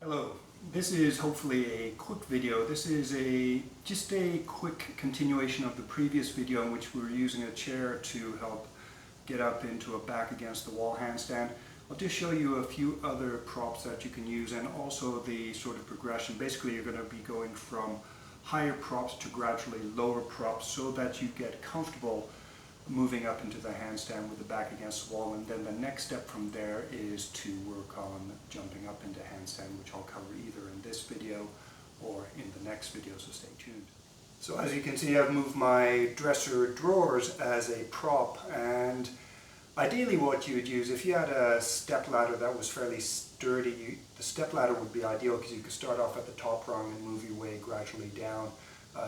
Hello, this is hopefully a quick video. This is just a quick continuation of the previous video in which we were using a chair to help get up into a back against the wall handstand. I'll just show you a few other props that you can use and also the sort of progression. Basically you're going to be going from higher props to gradually lower props so that you get comfortable moving up into the handstand with the back against the wall, and then the next step from there is to work on jumping up into handstand, which I'll cover either in this video or in the next video, so stay tuned. So as you can see, I've moved my dresser drawers as a prop, and ideally what you would use, if you had a step ladder that was fairly sturdy, the step ladder would be ideal because you could start off at the top rung and move your way gradually down.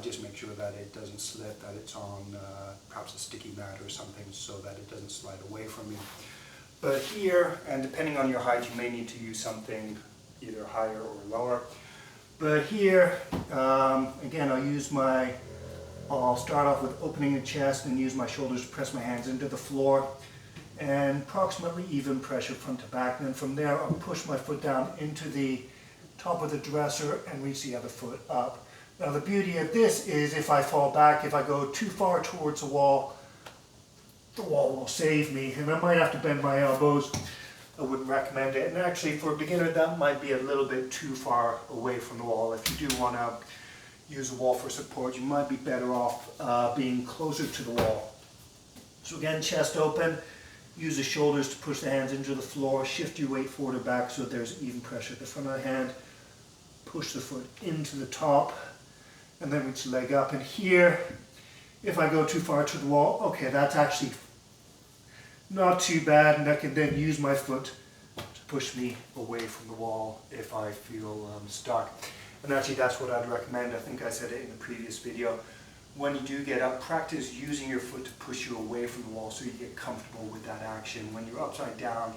Just make sure that it doesn't slip, that it's on perhaps a sticky mat or something so that it doesn't slide away from you. But here, and depending on your height, you may need to use something either higher or lower. But here, again, I'll start off with opening the chest and use my shoulders to press my hands into the floor and approximately even pressure front to back. And then from there, I'll push my foot down into the top of the dresser and reach the other foot up. Now the beauty of this is if I fall back, if I go too far towards the wall will save me, and I might have to bend my elbows. I wouldn't recommend it. And actually for a beginner that might be a little bit too far away from the wall. If you do want to use the wall for support, you might be better off being closer to the wall. So again, chest open, use the shoulders to push the hands into the floor, shift your weight forward or back so there's even pressure at the front of the hand, push the foot into the top, and then reach the leg up. And here, if I go too far to the wall, okay, that's actually not too bad, and I can then use my foot to push me away from the wall if I feel stuck. And actually that's what I'd recommend. I think I said it in the previous video. When you do get up, practice using your foot to push you away from the wall so you get comfortable with that action. When you're upside down,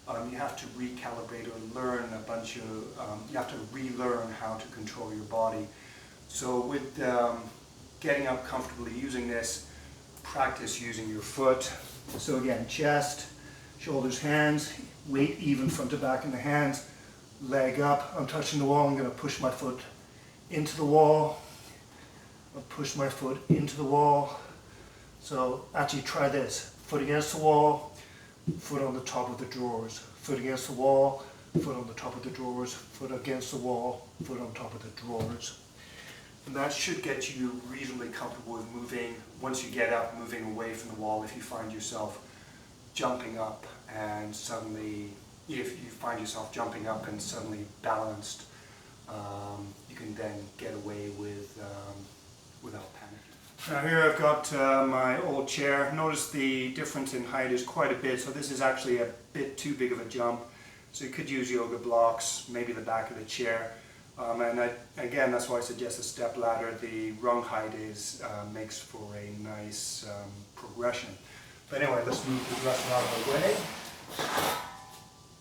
you have to recalibrate or learn you have to relearn how to control your body. So with getting up comfortably using this, practice using your foot. So again, chest, shoulders, hands, weight even front to back in the hands, leg up. I'm touching the wall, I'm going to push my foot into the wall. I'll push my foot into the wall. So actually try this, foot against the wall, foot on the top of the drawers, foot against the wall, foot on the top of the drawers, foot against the wall, foot on top of the drawers. And that should get you reasonably comfortable with moving, once you get up, moving away from the wall. If you find yourself jumping up and suddenly, balanced, you can then get away without panicking. Now here I've got my old chair. Notice the difference in height is quite a bit, so this is actually a bit too big of a jump. So you could use yoga blocks, maybe the back of the chair. Again, that's why I suggest a step ladder. The rung height makes for a nice progression. But anyway, let's move the dresser out of the way.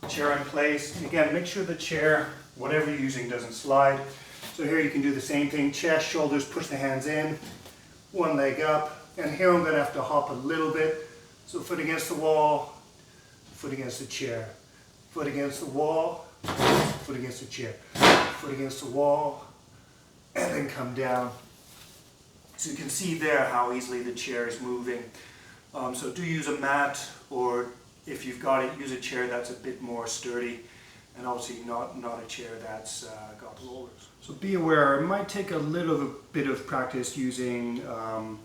Chair in place. And again, make sure the chair, whatever you're using, doesn't slide. So here you can do the same thing. Chest, shoulders, push the hands in. One leg up. And here I'm going to have to hop a little bit. So foot against the wall, foot against the chair. Foot against the wall, foot against the chair. Foot against the wall, and then come down. So you can see there how easily the chair is moving. So do use a mat, or if you've got it, use a chair that's a bit more sturdy, and obviously not a chair that's got rollers. So be aware, it might take a little bit of practice using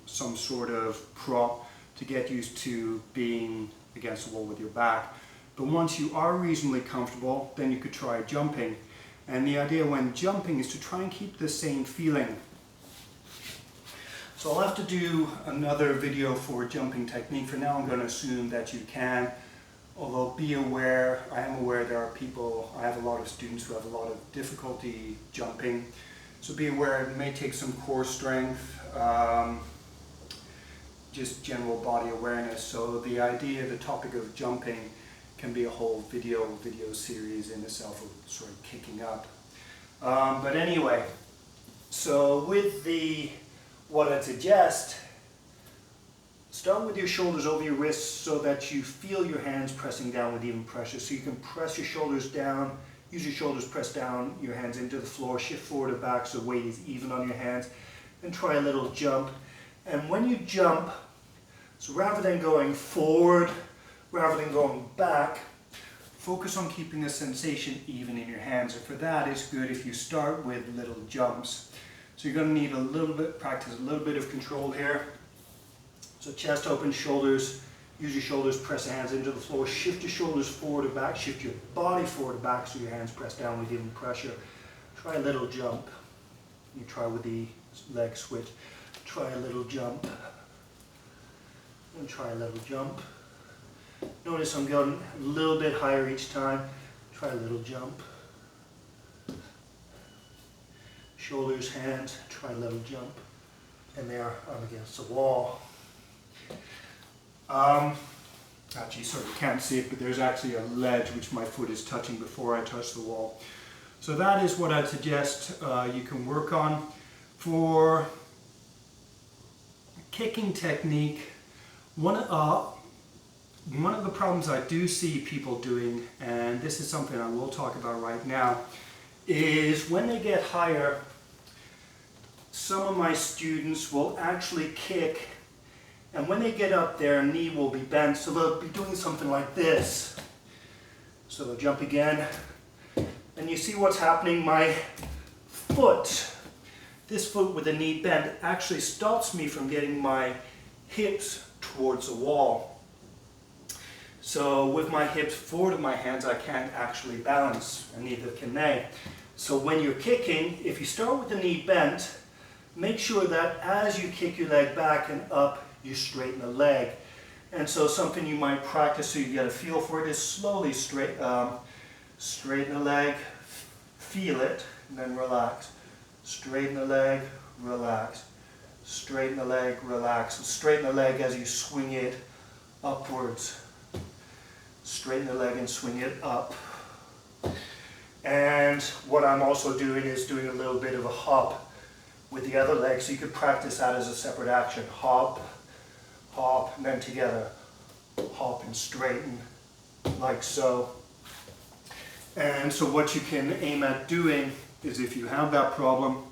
some sort of prop to get used to being against the wall with your back. But once you are reasonably comfortable, then you could try jumping. And the idea when jumping is to try and keep the same feeling. So I'll have to do another video for jumping technique. For now I'm going to assume that you can. Although be aware, I am aware there are people, I have a lot of students who have a lot of difficulty jumping. So be aware it may take some core strength, just general body awareness. So the idea, the topic of jumping can be a whole video series in itself of sort of kicking up. But anyway, so with what I'd suggest, start with your shoulders over your wrists so that you feel your hands pressing down with even pressure. So you can press your shoulders down Use your shoulders, press down, your hands into the floor, shift forward and back so weight is even on your hands. And try a little jump. And when you jump, so rather than going forward, rather than going back, focus on keeping the sensation even in your hands. And for that, it's good if you start with little jumps. So you're going to need a little bit, practice a little bit of control here. So chest open, shoulders, use your shoulders, press the hands into the floor, shift your shoulders forward and back, shift your body forward and back so your hands press down with even pressure. Try a little jump. You try with the leg switch. Try a little jump. And try a little jump. Notice I'm going a little bit higher each time. Try a little jump. Shoulders, hands, try a little jump. And there, I'm against the wall. Actually, sorry, you can't see it, but there's actually a ledge which my foot is touching before I touch the wall. So that is what I'd suggest you can work on. For kicking technique, one of the problems I do see people doing, and this is something I will talk about right now, is when they get higher, some of my students will actually kick, and when they get up, their knee will be bent, so they'll be doing something like this. So they'll jump again, and you see what's happening. My foot, this foot with the knee bent, actually stops me from getting my hips towards the wall. So with my hips forward of my hands, I can't actually balance, and neither can they. So when you're kicking, if you start with the knee bent, make sure that as you kick your leg back and up, you straighten the leg. And so something you might practice so you get a feel for it is slowly straighten the leg, feel it, and then relax. Straighten the leg, relax. Straighten the leg, relax. So straighten the leg as you swing it upwards. Straighten the leg and swing it up. And what I'm also doing is doing a little bit of a hop with the other leg, so you could practice that as a separate action. Hop, hop, and then together. Hop and straighten, like so. And so what you can aim at doing is, if you have that problem,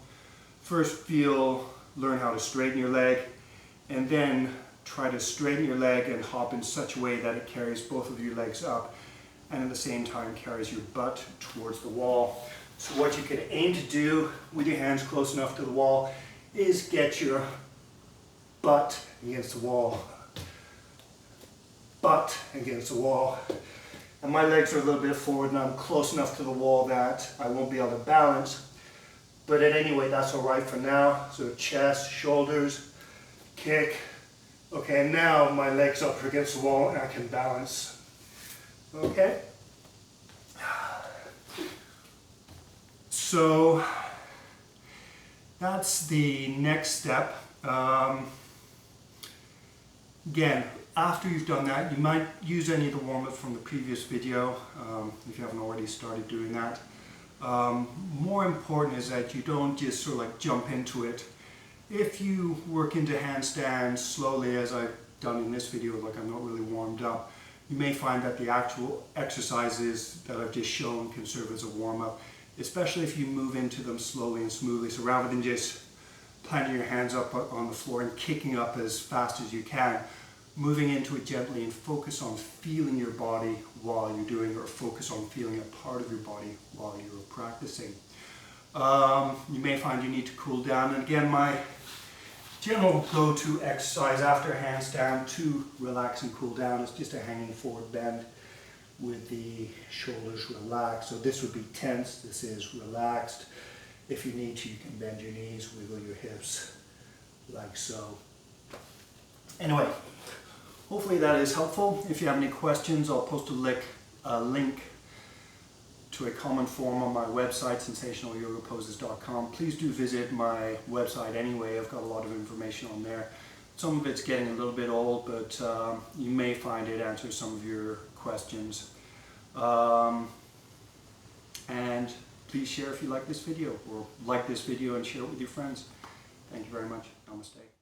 first learn how to straighten your leg, and then try to straighten your leg and hop in such a way that it carries both of your legs up and at the same time carries your butt towards the wall. So what you can aim to do with your hands close enough to the wall is get your butt against the wall. Butt against the wall. And my legs are a little bit forward and I'm close enough to the wall that I won't be able to balance. But at any rate, that's all right for now. So chest, shoulders, kick. Okay, now my legs up against the wall and I can balance. Okay? So that's the next step. Again, after you've done that, you might use any of the warm-ups from the previous video if you haven't already started doing that. More important is that you don't just sort of like jump into it. If you work into handstands slowly, as I've done in this video, like I'm not really warmed up, you may find that the actual exercises that I've just shown can serve as a warm-up, especially if you move into them slowly and smoothly. So rather than just planting your hands up on the floor and kicking up as fast as you can, moving into it gently and focus on feeling your body while you're doing it, or focus on feeling a part of your body while you're practicing. You may find you need to cool down, and again, my general go-to exercise after a handstand to relax and cool down is just a hanging forward bend with the shoulders relaxed. So this would be tense, this is relaxed. If you need to, you can bend your knees, wiggle your hips, like so. Anyway, hopefully that is helpful. If you have any questions, I'll post a link to a common forum on my website, sensationalyogaposes.com. Please do visit my website anyway. I've got a lot of information on there. Some of it's getting a little bit old, but you may find it answers some of your questions. And please share if you like this video, or like this video and share it with your friends. Thank you very much. Namaste.